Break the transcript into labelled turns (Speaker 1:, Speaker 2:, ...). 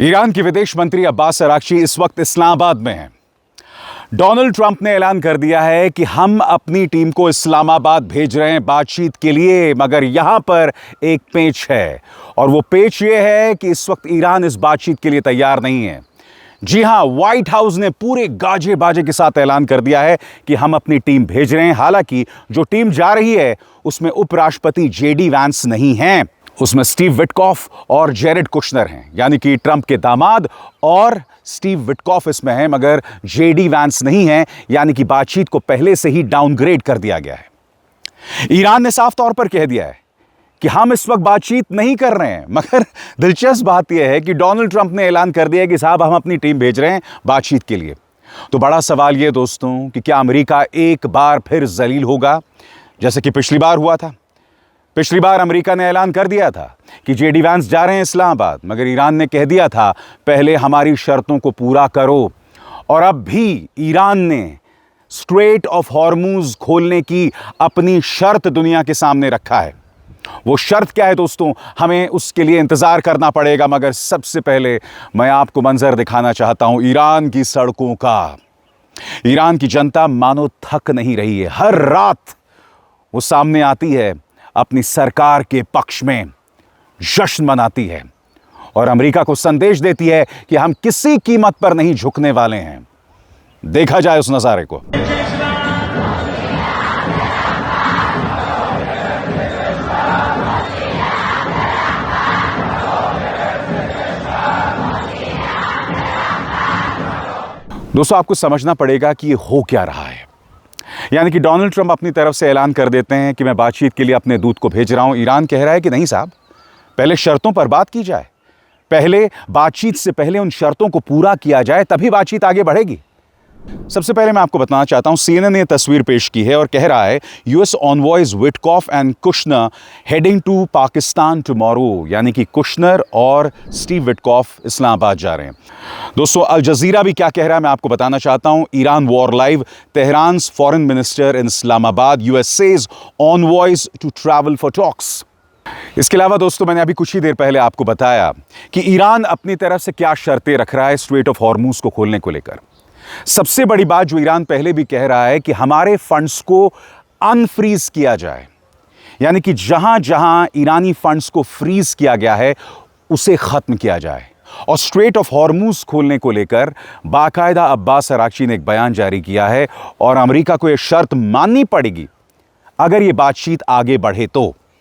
Speaker 1: Iran के विदेश मंत्री अब्बास अरागची इस वक्त इस्लामाबाद में हैं। डोनाल्ड ट्रंप ने ऐलान कर दिया है कि हम अपनी टीम को इस्लामाबाद भेज रहे हैं बातचीत के लिए, मगर यहां पर एक पेच है और वो पेच ये है कि इस वक्त ईरान इस बातचीत के लिए तैयार नहीं है। जी हां, व्हाइट हाउस ने पूरे गाजे बाजे के साथ ऐलान कर दिया है कि हम अपनी टीम भेज रहे हैं। हालांकि जो टीम जा रही है उसमें उपराष्ट्रपति जेडी वैंस नहीं हैं, उसमें स्टीव विटकॉफ और जेरेड कुशनर हैं, यानी कि ट्रंप के दामाद और स्टीव विटकॉफ इसमें हैं, मगर जेडी वैंस नहीं है, यानी कि बातचीत को पहले से ही डाउनग्रेड कर दिया गया है। ईरान ने साफ तौर पर कह दिया है कि हम इस वक्त बातचीत नहीं कर रहे हैं, मगर दिलचस्प बात यह है कि डोनाल्ड ट्रंप ने ऐलान कर दिया है कि साहब हम अपनी टीम भेज रहे हैं बातचीत के लिए। तो बड़ा सवाल यह दोस्तों कि क्या अमेरिका एक बार फिर जलील होगा, जैसे कि पिछली बार हुआ था। पिछली बार अमेरिका ने ऐलान कर दिया था कि जेडी वैंस जा रहे हैं इस्लामाबाद, मगर ईरान ने कह दिया था पहले हमारी शर्तों को पूरा करो। और अब भी ईरान ने स्ट्रेट ऑफ हॉर्मूज खोलने की अपनी शर्त दुनिया के सामने रखा है। वो शर्त क्या है दोस्तों, हमें उसके लिए इंतजार करना पड़ेगा, मगर सबसे पहले मैं आपको मंजर दिखाना चाहता हूं ईरान की सड़कों का। ईरान की जनता मानो थक नहीं रही है, हर रात वो सामने आती है, अपनी सरकार के पक्ष में जश्न मनाती है और अमेरिका को संदेश देती है कि हम किसी कीमत पर नहीं झुकने वाले हैं। देखा जाए उस नजारे को। दोस्तों, आपको समझना पड़ेगा कि ये हो क्या रहा है। यानी कि डोनाल्ड ट्रंप अपनी तरफ से ऐलान कर देते हैं कि मैं बातचीत के लिए अपने दूत को भेज रहा हूं। ईरान कह रहा है कि नहीं साहब, पहले शर्तों पर बात की जाए, पहले बातचीत से पहले उन शर्तों को पूरा किया जाए, तभी बातचीत आगे बढ़ेगी। सबसे पहले मैं आपको बताना चाहता हूं, सीएनएन ने तस्वीर पेश की है और कह रहा है US envoys Witkoff and Kushner heading to Pakistan tomorrow, यानी कि कुशनर और स्टीव विटकॉफ इस्लामाबाद जा रहे हैं। दोस्तों, अल जजीरा भी क्या कह रहा है मैं आपको बताना चाहता हूं। Iran war live, Tehran's foreign minister in Islamabad, US says envoys to travel for talks. इसके अलावा दोस्तों, मैंने अभी कुछ ही देर पहले आपको बताया कि ईरान अपनी तरफ से क्या शर्तें रख रहा है स्ट्रेट ऑफ हॉर्मूज को खोलने को लेकर। सबसे बड़ी बात जो ईरान पहले भी कह रहा है कि हमारे फंड्स को अनफ्रीज किया जाए, यानी कि जहां जहां ईरानी फंड्स को फ्रीज किया गया है उसे खत्म किया जाए। और स्ट्रेट ऑफ हॉर्मूज खोलने को लेकर बाकायदा अब्बास अरागची ने एक बयान जारी किया है और अमेरिका को यह शर्त माननी पड़ेगी अगर यह बातचीत आगे बढ़े तो।